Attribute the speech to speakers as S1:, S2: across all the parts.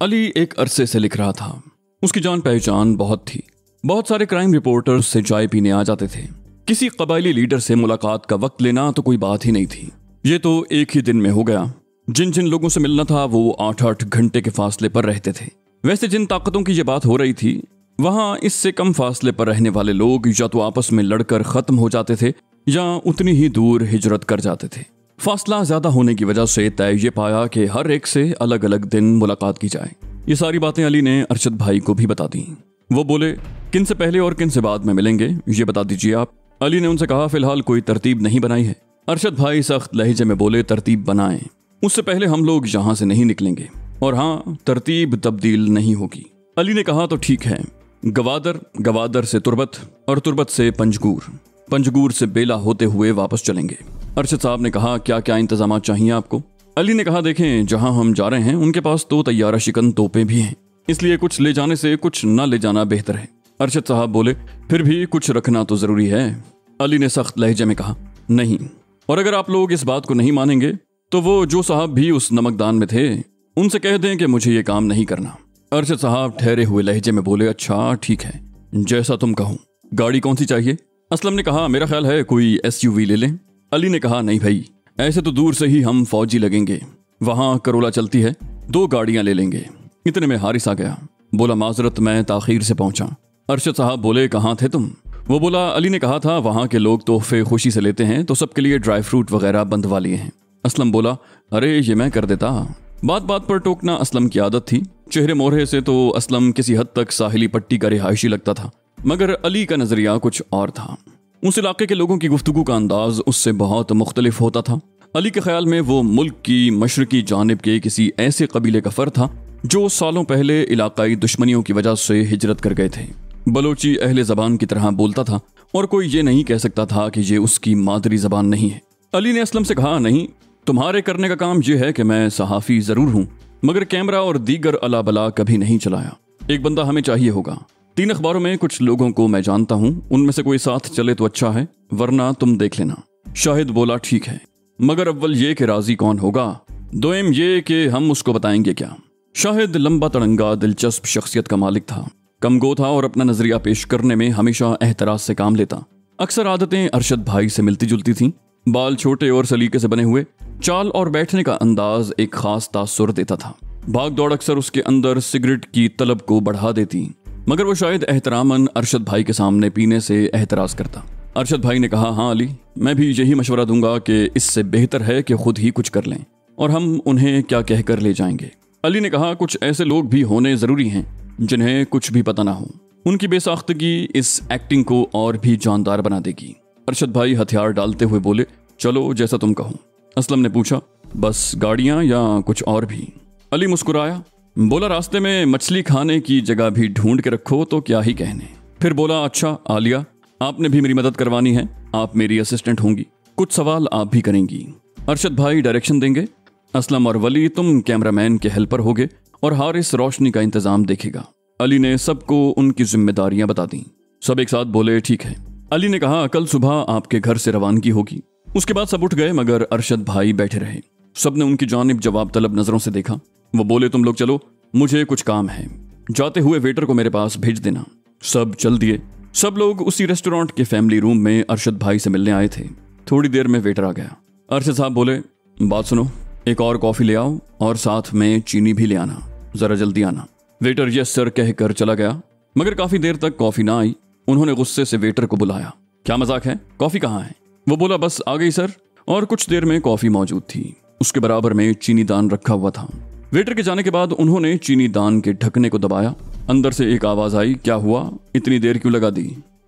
S1: अली एक अरसे से लिख रहा था। उसकी जान पहचान बहुत थी। बहुत सारे क्राइम रिपोर्टर्स से चाय पीने आ जाते थे। किसी कबायली लीडर से मुलाकात का वक्त लेना तो कोई बात ही नहीं थी। ये तो एक ही दिन में हो गया। जिन जिन लोगों से मिलना था वो 8-8 घंटे के फासले पर रहते थे। वैसे जिन ताकतों की ये बात हो रही थी, वहां इससे कम फासले पर रहने वाले लोग या तो आपस में लड़कर खत्म हो जाते थे या उतनी ही दूर हिजरत कर जाते थे। फासला ज्यादा होने की वजह से तय ये पाया कि हर एक से अलग अलग दिन मुलाकात की जाए। ये सारी बातें अली ने अरशद भाई को भी बता दी। वो बोले, किन से पहले और किन से बाद में मिलेंगे ये बता दीजिए आप। अली ने उनसे कहा, फिलहाल कोई तरतीब नहीं बनाई है। अरशद भाई सख्त लहजे में बोले, तरतीब बनाएं। उससे पहले हम लोग यहाँ से नहीं निकलेंगे, और हाँ, तरतीब तब्दील नहीं होगी। अली ने कहा, तो ठीक है। गवादर, गवादर से तुर्बत, और तुर्बत से पंजगूर, पंजगूर से बेला होते हुए वापस चलेंगे। अरशद साहब ने कहा, क्या क्या इंतजाम चाहिए आपको? अली ने कहा, देखें, जहां हम जा रहे हैं उनके पास तो तैयारा शिकन तोपें भी हैं, इसलिए कुछ ले जाने से कुछ न ले जाना बेहतर है। अरशद साहब बोले, फिर भी कुछ रखना तो जरूरी है। अली ने सख्त लहजे में कहा, नहीं, और अगर आप लोग इस बात को नहीं मानेंगे तो वो जो साहब भी उस नमकदान में थे उनसे कह दें कि मुझे ये काम नहीं करना। अरशद साहब ठहरे हुए लहजे में बोले, अच्छा ठीक है, जैसा तुम कहो। गाड़ी कौन सी चाहिए? असलम ने कहा, मेरा ख्याल है कोई SUV ले लें। अली ने कहा, नहीं भाई, ऐसे तो दूर से ही हम फौजी लगेंगे, वहां करोला चलती है, 2 गाड़ियां ले लेंगे। इतने में हारिस आ गया। बोला, माजरत, मैं ताखीर से पहुंचा। अरशद साहब बोले, कहाँ थे तुम? वो बोला, अली ने कहा था वहां के लोग तोहफे खुशी से लेते हैं तो सबके लिए ड्राई फ्रूट वगैरह बंधवा लिए हैं। असलम बोला, अरे ये मैं कर देता। बात बात पर टोकना असलम की आदत थी। चेहरे मोहरे से तो असलम किसी हद तक साहिली पट्टी का रिहायशी लगता था, मगर अली का नजरिया कुछ और था। उस इलाके के लोगों की गुफ्तगू का अंदाज उससे बहुत मुख्तलिफ होता था। अली के ख्याल में वो मुल्क की मशरकी जानिब के किसी ऐसे कबीले का फर्द था जो सालों पहले इलाकाई दुश्मनियों की वजह से हिजरत कर गए थे। बलोची अहले जबान की तरह बोलता था और कोई ये नहीं कह सकता था कि ये उसकी मादरी जबान नहीं है। अली ने असलम से कहा, नहीं, तुम्हारे करने का काम यह है कि मैं सहाफ़ी जरूर हूँ, मगर कैमरा और दीगर अला बला कभी नहीं चलाया। एक बंदा हमें चाहिए होगा। 3 अखबारों में कुछ लोगों को मैं जानता हूँ, उनमें से कोई साथ चले तो अच्छा है, वरना तुम देख लेना। शाहिद बोला, ठीक है, मगर अव्वल ये कि राजी कौन होगा, दोयम ये कि हम उसको बताएंगे क्या। शाहिद लंबा तड़ंगा दिलचस्प शख्सियत का मालिक था। कमगो था और अपना नजरिया पेश करने में हमेशा एहतराज से काम लेता। अक्सर आदतें अरशद भाई से मिलती जुलती थीं। बाल छोटे और सलीके से बने हुए, चाल और बैठने का अंदाज एक खास तासुर देता था। भाग दौड़ अक्सर उसके अंदर सिगरेट की तलब को बढ़ा देती, मगर वो शायद एहतरामन अरशद भाई के सामने पीने से एहतराज करता। अरशद भाई ने कहा, हाँ अली, मैं भी यही मशवरा दूंगा कि इससे बेहतर है कि खुद ही कुछ कर लें, और हम उन्हें क्या कहकर ले जाएंगे। अली ने कहा, कुछ ऐसे लोग भी होने जरूरी हैं जिन्हें कुछ भी पता ना हो। उनकी बेसाख्तगी इस एक्टिंग को और भी जानदार बना देगी। अरशद भाई हथियार डालते हुए बोले, चलो जैसा तुम कहो। असलम ने पूछा, बस गाड़ियां या कुछ और भी? अली मुस्कुराया, बोला, रास्ते में मछली खाने की जगह भी ढूंढ के रखो तो क्या ही कहने। फिर बोला, अच्छा आलिया, आपने भी मेरी मदद करवानी है, आप मेरी असिस्टेंट होंगी, कुछ सवाल आप भी करेंगी। अरशद भाई डायरेक्शन देंगे, असलम और वली तुम कैमरामैन के हेल्पर होगे, और हारिस रोशनी का इंतजाम देखेगा। अली ने सबको उनकी जिम्मेदारियां बता दी। सब एक साथ बोले, ठीक है। अली ने कहा, कल सुबह आपके घर से रवानगी होगी। उसके बाद सब उठ गए, मगर अरशद भाई बैठे रहे। सबने उनकी जानिब जवाब तलब नजरों से देखा। वो बोले, तुम लोग चलो, मुझे कुछ काम है, जाते हुए वेटर को मेरे पास भेज देना। सब चल दिए। सब लोग उसी रेस्टोरेंट के फैमिली रूम में अरशद भाई से मिलने आए थे। थोड़ी देर में वेटर आ गया। अरशद साहब बोले, बात सुनो, एक और कॉफी ले आओ और साथ में चीनी भी ले आना, जरा जल्दी आना। वेटर यस सर कहकर चला गया, मगर काफी देर तक कॉफी ना आई। उन्होंने गुस्से से वेटर को बुलाया, क्या मजाक है, कॉफी कहाँ है? वो बोला, बस आ गई सर। और कुछ देर में कॉफी मौजूद थी। उसके बराबर में चीनी दान रखा हुआ था। वेटर के जाने के बाद उन्होंने चीनी दान के ढकने को दबाया। अंदर से एक आवाज आई, क्या हुआ, इतनी देर क्यों लगा दी?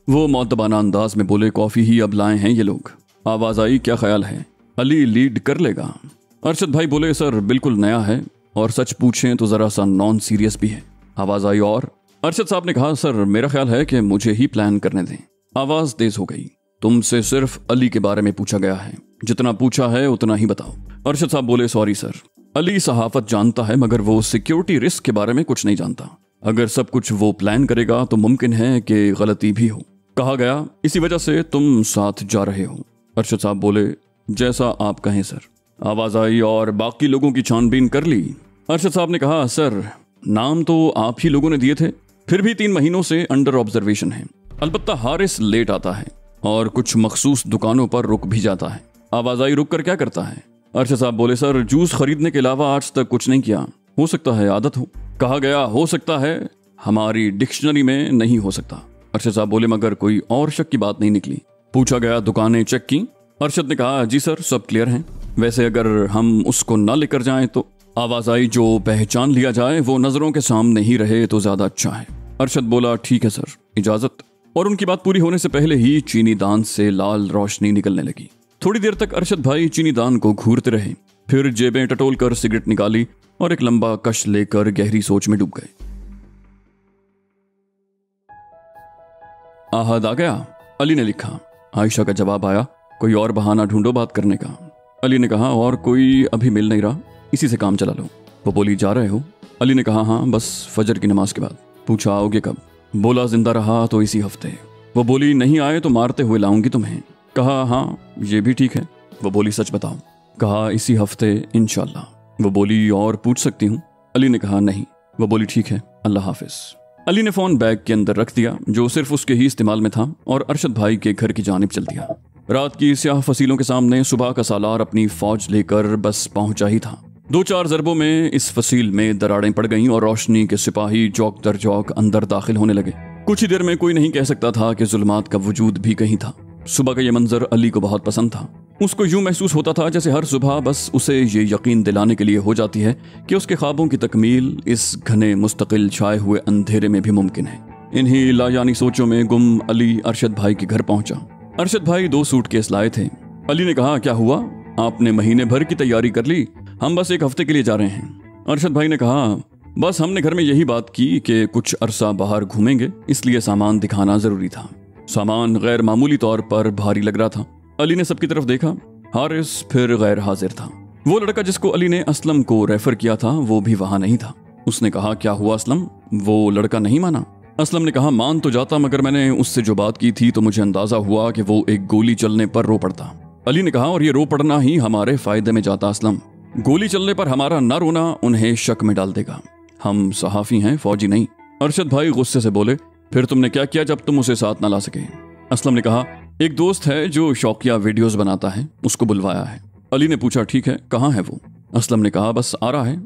S1: वो मौतबाना अंदाज में बोले, कॉफी ही अब लाए हैं ये लोग। आवाज आई, क्या ख्याल है, अली लीड कर लेगा? अरशद भाई बोले, सर बिल्कुल नया है, और सच पूछें तो जरा सा नॉन सीरियस भी है। आवाज आई, और? अरशद साहब ने कहा, सर मेरा ख्याल है कि मुझे ही प्लान करने दें। आवाज तेज हो गई, तुमसे सिर्फ अली के बारे में पूछा गया है, जितना पूछा है उतना ही बताओ। अरशद साहब बोले, सॉरी सर, अली सहाफत जानता है मगर वो सिक्योरिटी रिस्क के बारे में कुछ नहीं जानता। अगर सब कुछ वो प्लान करेगा तो मुमकिन है कि गलती भी हो। कहा गया, इसी वजह से तुम साथ जा रहे हो। अरशद साहब बोले, जैसा आप कहें सर। आवाज आई, और बाकी लोगों की छानबीन कर ली? अरशद साहब ने कहा, सर नाम तो आप ही लोगों ने दिए थे, फिर भी 3 महीनों से अंडर ऑब्जर्वेशन है। अलबत्ता हारिस लेट आता है और कुछ मखसूस दुकानों पर रुक भी जाता है। आवाज आई, रुक कर क्या करता है? अरशद साहब बोले, सर जूस खरीदने के अलावा आज तक कुछ नहीं किया। हो सकता है आदत हो। कहा गया हो सकता है, हमारी डिक्शनरी में नहीं हो सकता। अरशद साहब बोले, मगर कोई और शक की बात नहीं निकली? पूछा गया, दुकानें चेक की? अरशद ने कहा, जी सर सब क्लियर हैं। वैसे अगर हम उसको न लेकर जाएं तो? आवाज आई, जो पहचान लिया जाए वो नजरों के सामने ही रहे तो ज्यादा अच्छा है। अरशद बोला, ठीक है सर, इजाजत। और उनकी बात पूरी होने से पहले ही चीनी दान से लाल रोशनी निकलने लगी। थोड़ी देर तक अरशद भाई चीनी दान को घूरते रहे, फिर जेबें टटोल कर सिगरेट निकाली और एक लंबा कश लेकर गहरी सोच में डूब गए। आहद आ गया? अली ने लिखा। आयशा का जवाब आया, कोई और बहाना ढूंढो बात करने का। अली ने कहा, और कोई अभी मिल नहीं रहा, इसी से काम चला लो। वो बोली, जा रहे हो? अली ने कहा, हाँ बस फजर की नमाज के बाद। पूछा, आओगे कब? बोला, जिंदा रहा तो इसी हफ्ते। वो बोली, नहीं आए तो मारते हुए लाऊंगी तुम्हें। कहा, हाँ ये भी ठीक है। वो बोली, सच बताओ? कहा, इसी हफ्ते इंशाल्लाह। वो बोली, और पूछ सकती हूँ? अली ने कहा, नहीं। वो बोली, ठीक है, अल्लाह हाफिज। अली ने फोन बैग के अंदर रख दिया जो सिर्फ उसके ही इस्तेमाल में था और अरशद भाई के घर की जानिब चल दिया। रात की स्याह फसीलों के सामने सुबह का सालार अपनी फौज लेकर बस पहुंचा ही था। 2-4 ज़रबों में इस फसील में दरारें पड़ गईं और रोशनी के सिपाही चौक दर चौक अंदर दाखिल होने लगे। कुछ ही देर में कोई नहीं कह सकता था कि जुल्मात का वजूद भी कहीं था। सुबह का ये मंजर अली को बहुत पसंद था। उसको यूं महसूस होता था जैसे हर सुबह बस उसे ये यकीन दिलाने के लिए हो जाती है कि उसके ख्वाबों की तकमील इस घने मुस्तकिल छाए हुए अंधेरे में भी मुमकिन है। इन्हीं लायानी सोचों में गुम अली अरशद भाई के घर पहुंचा। अरशद भाई 2 सूटकेस लाए थे। अली ने कहा, क्या हुआ, आपने महीने भर की तैयारी कर ली? हम बस 1 हफ्ते के लिए जा रहे हैं। अरशद भाई ने कहा, बस हमने घर में यही बात की कि कुछ अरसा बाहर घूमेंगे, इसलिए सामान दिखाना जरूरी था। सामान गैर मामूली तौर पर भारी लग रहा था। अली ने सबकी तरफ देखा। हारिस फिर गैर हाजिर था। वो लड़का जिसको अली ने असलम को रेफर किया था वो भी वहां नहीं था। उसने कहा, क्या हुआ असलम? वो लड़का नहीं माना। असलम ने कहा, मान तो जाता मगर मैंने उससे जो बात की थी तो मुझे अंदाजा हुआ कि वो एक गोली चलने पर रो पड़ता। अली ने कहा, और ये रो पड़ना ही हमारे फायदे में जाता असलम। गोली चलने पर हमारा न रोना उन्हें शक में डाल देगा। हम सहाफी हैं, फौजी नहीं। अरशद भाई गुस्से से बोले, फिर तुमने क्या किया जब तुम उसे साथ न ला सके? असलम ने कहा, एक दोस्त है जो शौकिया वीडियोस बनाता है, उसको बुलवाया है। अली ने पूछा, ठीक है, कहाँ है वो? असलम ने कहा, बस आ रहा है।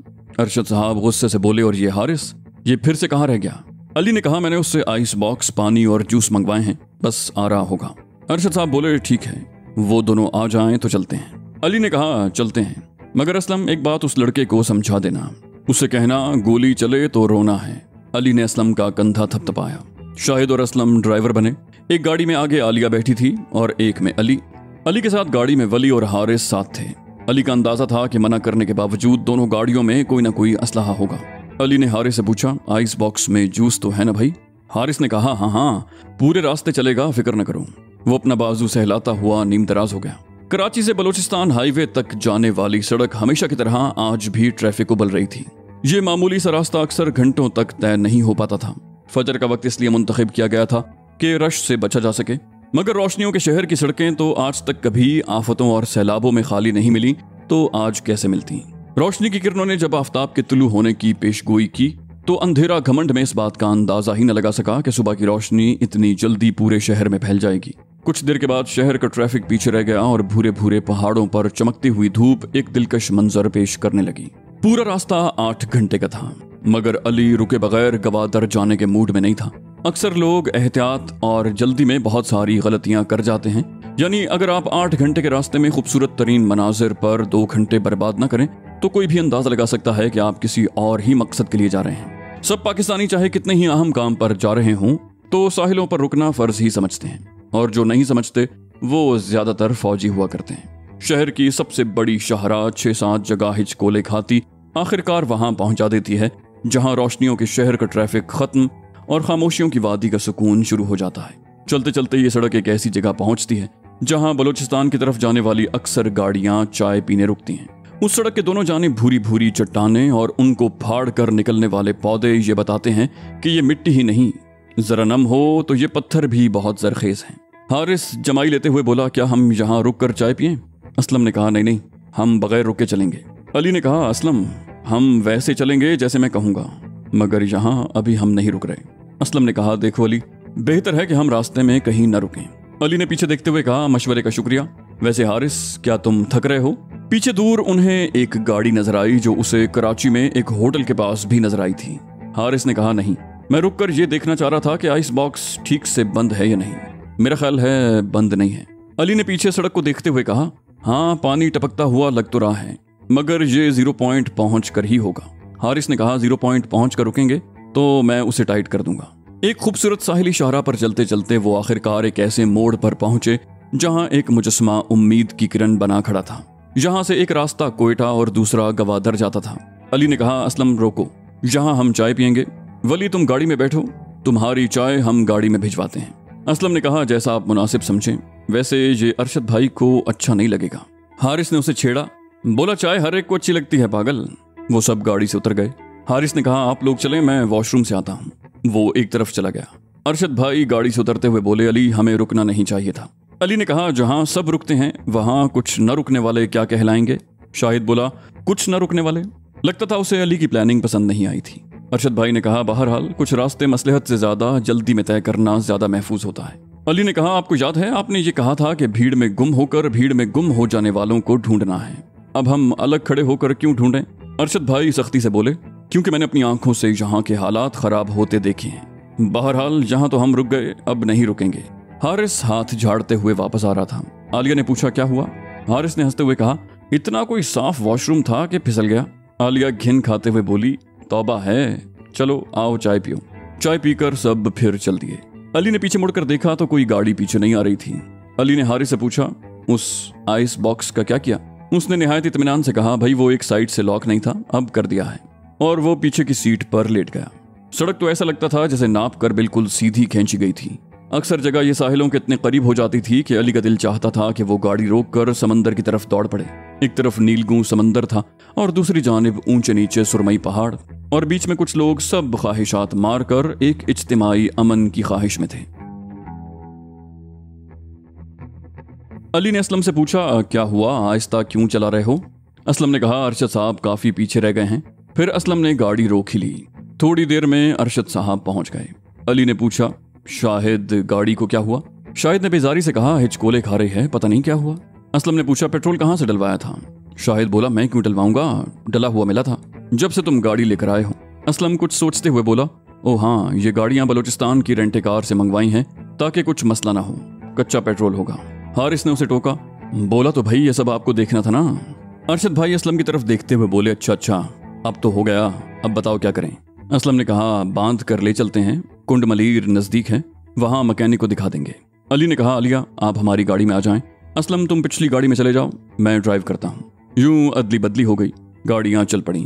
S1: अरशद साहब गुस्से से बोले, और ये हारिस, ये फिर से कहाँ रह गया? अली ने कहा, मैंने उससे आइस बॉक्स, पानी और जूस मंगवाए हैं, बस आ रहा होगा। अरशद साहब बोले, ठीक है, वो दोनों आ जाएं तो चलते हैं। अली ने कहा, चलते हैं, मगर असलम एक बात उस लड़के को समझा देना, उससे कहना गोली चले तो रोना है। अली ने असलम का कंधा थपथपाया। शाहिद और असलम ड्राइवर बने। एक गाड़ी में आगे आलिया बैठी थी और एक में अली। अली के साथ गाड़ी में वली और हारिस साथ थे। अली का अंदाजा था कि मना करने के बावजूद दोनों गाड़ियों में कोई ना कोई असलहा होगा। अली ने हारिस से पूछा, आइस बॉक्स में जूस तो है ना भाई? हारिस ने कहा, हाँ, पूरे रास्ते चलेगा, फिक्र न करो। वो अपना बाजू सहलाता हुआ नीम दराज हो गया। कराची से बलूचिस्तान हाईवे तक जाने वाली सड़क हमेशा की तरह आज भी ट्रैफिक उबल रही थी। ये मामूली सा रास्ता अक्सर घंटों तक तय नहीं हो पाता था। फजर का वक्त इसलिए मुंतखब किया गया था कि रश से बचा जा सके, मगर रोशनियों के शहर की सड़कें तो आज तक कभी आफतों और सैलाबों में खाली नहीं मिली, तो आज कैसे मिलती? रोशनी की किरणों ने जब आफ्ताब के तुलू होने की पेशगोई की तो अंधेरा घमंड में इस बात का अंदाजा ही न लगा सका कि सुबह की रोशनी इतनी जल्दी पूरे शहर में फैल जाएगी। कुछ देर के बाद शहर का ट्रैफिक पीछे रह गया और भूरे भूरे पहाड़ों पर चमकती हुई धूप एक दिलकश मंजर पेश करने लगी। पूरा रास्ता 8 घंटे का था, मगर अली रुके बगैर गवादर जाने के मूड में नहीं था। अक्सर लोग एहतियात और जल्दी में बहुत सारी गलतियां कर जाते हैं, यानी अगर आप 8 घंटे के रास्ते में खूबसूरत तरीन मनाजिर पर 2 घंटे बर्बाद न करें तो कोई भी अंदाजा लगा सकता है कि आप किसी और ही मकसद के लिए जा रहे हैं। सब पाकिस्तानी चाहे कितने ही अहम काम पर जा रहे हों तो साहिलों पर रुकना फर्ज ही समझते हैं, और जो नहीं समझते वो ज्यादातर फौजी हुआ करते हैं। शहर की सबसे बड़ी शाहराह 6-7 जगह हिचकोले खाती आखिरकार वहां पहुंचा देती है जहां रोशनियों के शहर का ट्रैफिक खत्म और खामोशियों की वादी का सुकून शुरू हो जाता है। चलते चलते ये सड़क एक ऐसी जगह पहुंचती है जहां बलूचिस्तान की तरफ जाने वाली अक्सर गाड़ियां चाय पीने रुकती हैं। उस सड़क के दोनों जाने भूरी भूरी चट्टानें और उनको फाड़ कर निकलने वाले पौधे ये बताते हैं कि ये मिट्टी ही नहीं, जरा नम हो तो ये पत्थर भी बहुत जरखेज हैं। हारिस जमाई लेते हुए बोला, क्या हम यहाँ रुक कर चाय पिएं? असलम ने कहा, नहीं, हम बगैर रुके चलेंगे। अली ने कहा, असलम, हम वैसे चलेंगे जैसे मैं कहूँगा। मगर यहाँ अभी हम नहीं रुक रहे। असलम ने कहा, देखो अली, बेहतर है कि हम रास्ते में कहीं न रुकें। अली ने पीछे देखते हुए कहा, मशवरे का शुक्रिया। वैसे हारिस, क्या तुम थक रहे हो? पीछे दूर उन्हें एक गाड़ी नजर आई जो उसे कराची में एक होटल के पास भी नजर आई थी। हारिस ने कहा, नहीं, मैं रुककर ये देखना चाह रहा था कि आइस बॉक्स ठीक से बंद है या नहीं। मेरा ख्याल है बंद नहीं है। अली ने पीछे सड़क को देखते हुए कहा, हाँ, पानी टपकता हुआ लग तो रहा है, मगर ये 0 पॉइंट पहुंच कर ही होगा। हारिस ने कहा, 0 पॉइंट पहुंच कर रुकेंगे तो मैं उसे टाइट कर दूंगा। एक खूबसूरत साहिली शाहरा पर चलते चलते वो आखिरकार एक ऐसे मोड़ पर पहुंचे जहां एक मुजस्समा उम्मीद की किरण बना खड़ा था। यहां से एक रास्ता कोयटा और दूसरा गवादर जाता था। अली ने कहा, असलम रोको, यहाँ हम चाय पियेंगे। वली, तुम गाड़ी में बैठो, तुम्हारी चाय हम गाड़ी में भिजवाते हैं। असलम ने कहा, जैसा आप मुनासिब समझें। वैसे ये अरशद भाई को अच्छा नहीं लगेगा। हारिस ने उसे छेड़ा, बोला, चाय हर एक को अच्छी लगती है पागल। वो सब गाड़ी से उतर गए। हारिस ने कहा, आप लोग चलें, मैं वॉशरूम से आता हूँ। वो एक तरफ चला गया। अरशद भाई गाड़ी से उतरते हुए बोले, अली, हमें रुकना नहीं चाहिए था। अली ने कहा, जहां सब रुकते हैं वहां कुछ न रुकने वाले क्या कहलाएंगे? शाहिद बोला, कुछ न रुकने वाले। लगता था उसे अली की प्लानिंग पसंद नहीं आई थी। अरशद भाई ने कहा, बहरहाल कुछ रास्ते मसलहत से ज्यादा जल्दी में तय करना ज्यादा महफूज होता है। अली ने कहा, आपको याद है आपने ये कहा था कि भीड़ में गुम होकर भीड़ में गुम हो जाने वालों को ढूंढना है। अब हम अलग खड़े होकर क्यों ढूंढें? अरशद भाई सख्ती से बोले, क्योंकि मैंने अपनी आंखों से यहाँ के हालात खराब होते देखे हैं। बहरहाल यहाँ तो हम रुक गए, अब नहीं रुकेंगे। हारिस हाथ झाड़ते हुए वापस आ रहा था। आलिया ने पूछा, क्या हुआ? हारिस ने हंसते हुए कहा, इतना कोई साफ वॉशरूम था कि फिसल गया। आलिया घिन खाते हुए बोली, तौबा है, चलो आओ चाय पियो। चाय पीकर सब फिर चल दिए। अली ने पीछे मुड़कर देखा तो कोई गाड़ी पीछे नहीं आ रही थी। अली ने हारिस से पूछा, उस आइस बॉक्स का क्या किया? उसने निहायत इत्मीनान से कहा, भाई वो एक साइड से लॉक नहीं था, अब कर दिया है। और वो पीछे की सीट पर लेट गया। सड़क तो ऐसा लगता था जैसे नाप कर बिल्कुल सीधी खींची गई थी। अक्सर जगह ये साहिलों के इतने करीब हो जाती थी कि अली का दिल चाहता था कि वो गाड़ी रोककर समंदर की तरफ दौड़ पड़े। एक तरफ नीलगू समंदर था और दूसरी जानिब ऊंचे नीचे सुरमई पहाड़, और बीच में कुछ लोग सब ख्वाहिशात मारकर एक इज्तिमाई अमन की ख्वाहिश में थे। अली ने असलम से पूछा, क्या हुआ, आहिस्ता क्यों चला रहे हो? असलम ने कहा, अरशद साहब काफी पीछे रह गए हैं। फिर असलम ने गाड़ी रोक ही ली। थोड़ी देर में अरशद साहब पहुंच गए। अली ने पूछा, शाहिद, गाड़ी को क्या हुआ? शाहिद ने बेजारी से कहा, हिचकोले खा रही है, पता नहीं क्या हुआ। असलम ने पूछा, पेट्रोल कहाँ से डलवाया था? शाहिद बोला, मैं क्यों डलवाऊंगा, डला हुआ मिला था जब से तुम गाड़ी लेकर आए हो। असलम कुछ सोचते हुए बोला, ओ हाँ, ये गाड़ियां बलूचिस्तान की रेंटे कार से मंगवाई हैं ताकि कुछ मसला ना हो, कच्चा पेट्रोल होगा। हारिस ने उसे टोका, बोला, तो भाई ये सब आपको देखना था ना। अरशद भाई असलम की तरफ देखते हुए बोले, अच्छा, अब तो हो गया, अब बताओ क्या करें? असलम ने कहा, बांध कर ले चलते हैं, कुंड मलीर नजदीक है, वहां मैकेनिक को दिखा देंगे। अली ने कहा, अलिया आप हमारी गाड़ी में आ जाएं, असलम तुम पिछली गाड़ी में चले जाओ, मैं ड्राइव करता हूँ। यूं अदली बदली हो गई, गाड़ियां चल पड़ी।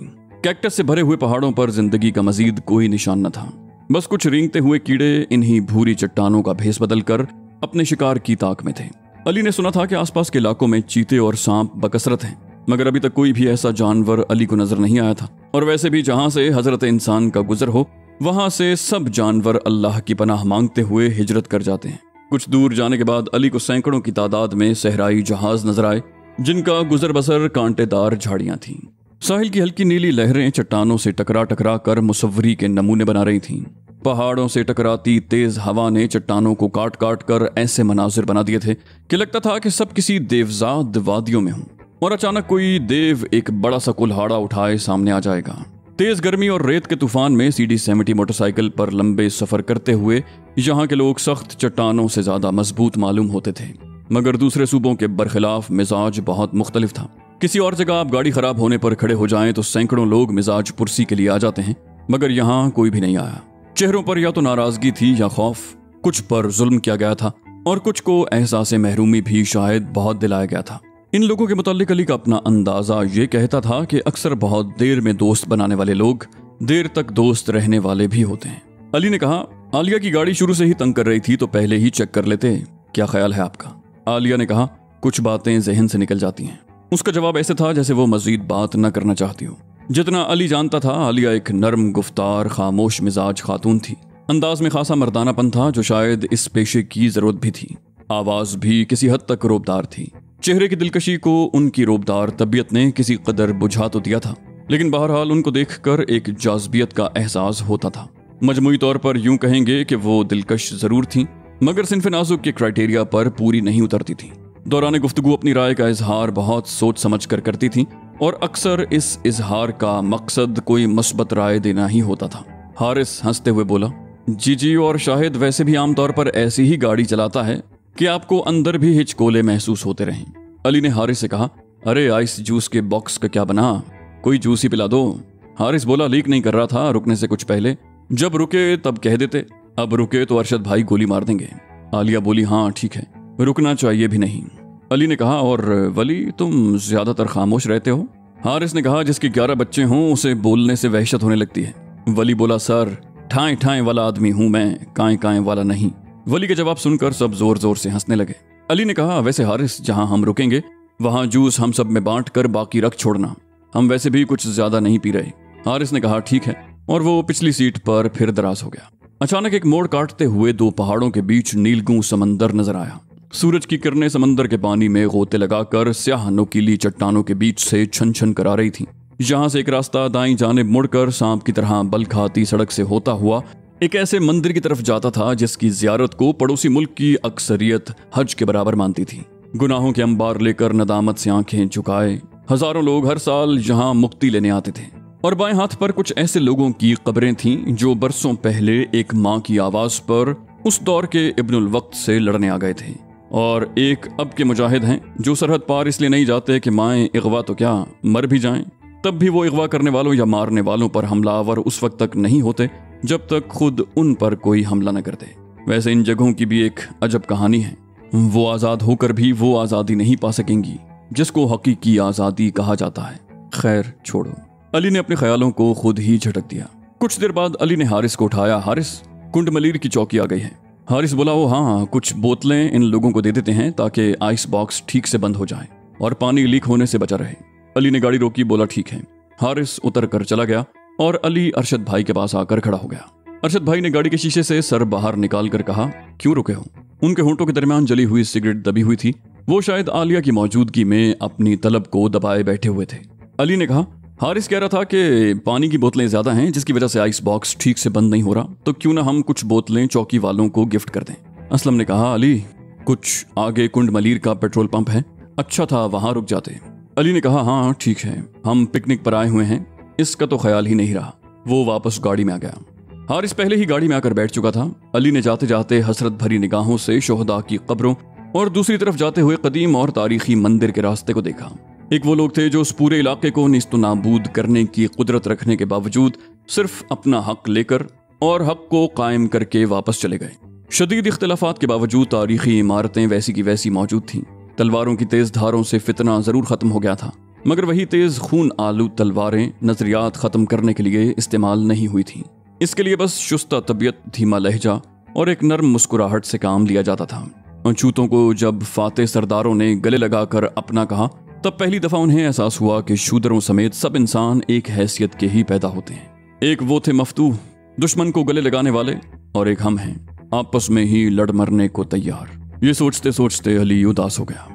S1: कैक्टस से भरे हुए पहाड़ों पर जिंदगी का मजीद कोई निशान न था। बस कुछ रेंगते हुए कीड़े इन्हीं भूरी चट्टानों का भेस बदलकर अपने शिकार की ताक में थे। अली ने सुना था कि आसपास के इलाकों में चीते और सांप बकसरत हैं, मगर अभी तक कोई भी ऐसा जानवर अली को नजर नहीं आया था। और वैसे भी जहां से हजरत इंसान का गुजर हो, वहां से सब जानवर अल्लाह की पनाह मांगते हुए हिजरत कर जाते हैं। कुछ दूर जाने के बाद अली को सैकड़ों की तादाद में सहराई जहाज नजर आए, जिनका गुजर बसर कांटेदार झाड़ियां थीं। साहिल की हल्की नीली लहरें चट्टानों से टकरा टकरा कर मुसव्वरी के नमूने बना रही थीं। पहाड़ों से टकराती तेज हवा ने चट्टानों को काट काट कर ऐसे मनाजिर बना दिए थे कि लगता था कि सब किसी देवजाद वादियों में हों, और अचानक कोई देव एक बड़ा सा कुल्हाड़ा उठाए सामने आ जाएगा। तेज गर्मी और रेत के तूफान में CD70 मोटरसाइकिल पर लंबे सफर करते हुए यहाँ के लोग सख्त चट्टानों से ज्यादा मजबूत मालूम होते थे, मगर दूसरे सूबों के बरखिलाफ मिजाज बहुत मुख्तलिफ था। किसी और जगह आप गाड़ी खराब होने पर खड़े हो जाएं तो सैकड़ों लोग मिजाज पुरसी के लिए आ जाते हैं, मगर यहाँ कोई भी नहीं आया। चेहरों पर या तो नाराजगी थी या खौफ। कुछ पर जुल्म किया गया था और कुछ को एहसास महरूमी भी शायद बहुत दिलाया गया था। इन लोगों के मुताल्लिक अली का अपना अंदाजा ये कहता था कि अक्सर बहुत देर में दोस्त बनाने वाले लोग देर तक दोस्त रहने वाले भी होते हैं। अली ने कहा, आलिया की गाड़ी शुरू से ही तंग कर रही थी तो पहले ही चेक कर लेते, क्या ख्याल है आपका? आलिया ने कहा, कुछ बातें जहन से निकल जाती हैं। उसका जवाब ऐसे था जैसे वो मजीद बात न करना चाहती हो। जितना अली जानता था, आलिया एक नरम गुफ्तार खामोश मिजाज खातून थी। अंदाज में खासा मर्दानापन था जो शायद इस पेशे की जरूरत भी थी। आवाज भी किसी हद तक रोबदार थी। चेहरे की दिलकशी को उनकी रोबदार तबीयत ने किसी कदर बुझा तो दिया था, लेकिन बहरहाल उनको देखकर एक जाज़बियत का एहसास होता था। मजमूई तौर पर यूं कहेंगे कि वो दिलकश जरूर थीं, मगर सिन्फ़ नाज़ुक के क्राइटेरिया पर पूरी नहीं उतरती थी। दौरान गुफ्तगू अपनी राय का इजहार बहुत सोच समझ कर करती थी और अक्सर इस इजहार का मकसद कोई मस्बत राय देना ही होता था। हारिस हंसते हुए बोला, जी, और शाहिद वैसे भी आमतौर पर ऐसी ही गाड़ी चलाता है कि आपको अंदर भी हिचकोले महसूस होते रहें। अली ने हारिस से कहा, अरे आइस जूस के बॉक्स का क्या बना, कोई जूस ही पिला दो। हारिस बोला, लीक नहीं कर रहा था, रुकने से कुछ पहले, जब रुके तब कह देते, अब रुके तो अरशद भाई गोली मार देंगे। आलिया बोली, हाँ ठीक है, रुकना चाहिए भी नहीं। अली ने कहा, और वली तुम ज्यादातर खामोश रहते हो। हारिस ने कहा, जिसके 11 बच्चे हों उसे बोलने से वहशत होने लगती है। वली बोला, सर ठाएं ठाएं वाला आदमी हूं मैं, काएं काएं वाला नहीं। वली के जवाब सुनकर सब जोर जोर से हंसने लगे। अली ने कहा, वैसे हारिस जहां हम रुकेंगे वहां जूस हम सब में बांट कर बाकी रख छोड़ना, हम वैसे भी कुछ ज्यादा नहीं पी रहे। हारिस ने कहा, ठीक है, और वो पिछली सीट पर फिर दराज हो गया। अचानक एक मोड़ काटते हुए 2 पहाड़ों के बीच नीलगू समंदर नजर आया। सूरज की किरणें समंदर के पानी में गोते लगाकर स्याह नुकीली चट्टानों के बीच से छन छन कर आ रही थी। जहां से एक रास्ता दाईं जानिब मुड़कर सांप की तरह बल खाती सड़क से होता हुआ एक ऐसे मंदिर की तरफ जाता था जिसकी जियारत को पड़ोसी मुल्क की अक्सरियत हज के बराबर मानती थी। गुनाहों के अंबार लेकर नदामत से आंखें झुकाए हजारों लोग हर साल यहाँ मुक्ति लेने आते थे, और बाएं हाथ पर कुछ ऐसे लोगों की कब्रें थीं जो बरसों पहले एक माँ की आवाज पर उस दौर के इब्नुल वक्त से लड़ने आ गए थे, और एक अब के मुजाहिद हैं जो सरहद पार इसलिए नहीं जाते कि माएं इगवा तो क्या मर भी जाएं, तब भी वो इगवा करने वालों या मारने वालों पर हमलावर उस वक्त तक नहीं होते जब तक खुद उन पर कोई हमला न कर दे। वैसे इन जगहों की भी एक अजब कहानी है। वो आजाद होकर भी वो आजादी नहीं पा सकेंगी जिसको हकीकी आजादी कहा जाता है। खैर छोड़ो। अली ने अपने ख्यालों को खुद ही झटक दिया। कुछ देर बाद अली ने हारिस को उठाया। हारिस, कुंड मलीर की चौकी आ गई है। हारिस बोला, वो हाँ, कुछ बोतलें इन लोगों को दे देते हैं ताकि आइस बॉक्स ठीक से बंद हो जाए और पानी लीक होने से बचा रहे। अली ने गाड़ी रोकी, बोला ठीक है। हारिस उतर कर चला गया और अली अरशद भाई के पास आकर खड़ा हो गया। अरशद भाई ने गाड़ी के शीशे से सर बाहर निकाल कर कहा, क्यों रुके हो? उनके होंठों के दरमियान जली हुई सिगरेट दबी हुई थी। वो शायद आलिया की मौजूदगी में अपनी तलब को दबाए बैठे हुए थे। अली ने कहा, हारिस कह रहा था कि पानी की बोतलें ज्यादा हैं जिसकी वजह से आइस बॉक्स ठीक से बंद नहीं हो रहा, तो क्यों ना हम कुछ बोतलें चौकी वालों को गिफ्ट कर दें। असलम ने कहा, अली कुछ आगे कुंड मलीर का पेट्रोल पंप है, अच्छा था वहां रुक जाते। अली ने कहा, हाँ ठीक है, हम पिकनिक पर आए हुए हैं, इसका तो ख्याल ही नहीं रहा। वो वापस गाड़ी में आ गया। हारिस पहले ही गाड़ी में आकर बैठ चुका था। अली ने जाते जाते हसरत भरी निगाहों से शोहदा की कब्रों और दूसरी तरफ जाते हुए कदीम और तारीखी मंदिर के रास्ते को देखा। एक वो लोग थे जो उस पूरे इलाके को निस्तो नाबूद करने की कुदरत रखने के बावजूद सिर्फ अपना हक लेकर और हक को कायम करके वापस चले गए। शदीद इख्तिलाफात के बावजूद तारीखी इमारतें वैसी की वैसी मौजूद थीं। तलवारों की तेज धारों से फितना जरूर खत्म हो गया था, मगर वही तेज खून आलू तलवारें नजरियात खत्म करने के लिए इस्तेमाल नहीं हुई थीं। इसके लिए बस शुस्ता तबीयत, धीमा लहजा और एक नर्म मुस्कुराहट से काम लिया जाता था। चूतों को जब फातेह सरदारों ने गले लगाकर अपना कहा, तब पहली दफा उन्हें एहसास हुआ कि शूदरों समेत सब इंसान एक हैसियत के ही पैदा होते हैं। एक वो थे मफ्तूह, दुश्मन को गले लगाने वाले, और एक हम हैं, आपस में ही लड़ मरने को तैयार। ये सोचते सोचते अली उदास हो गया।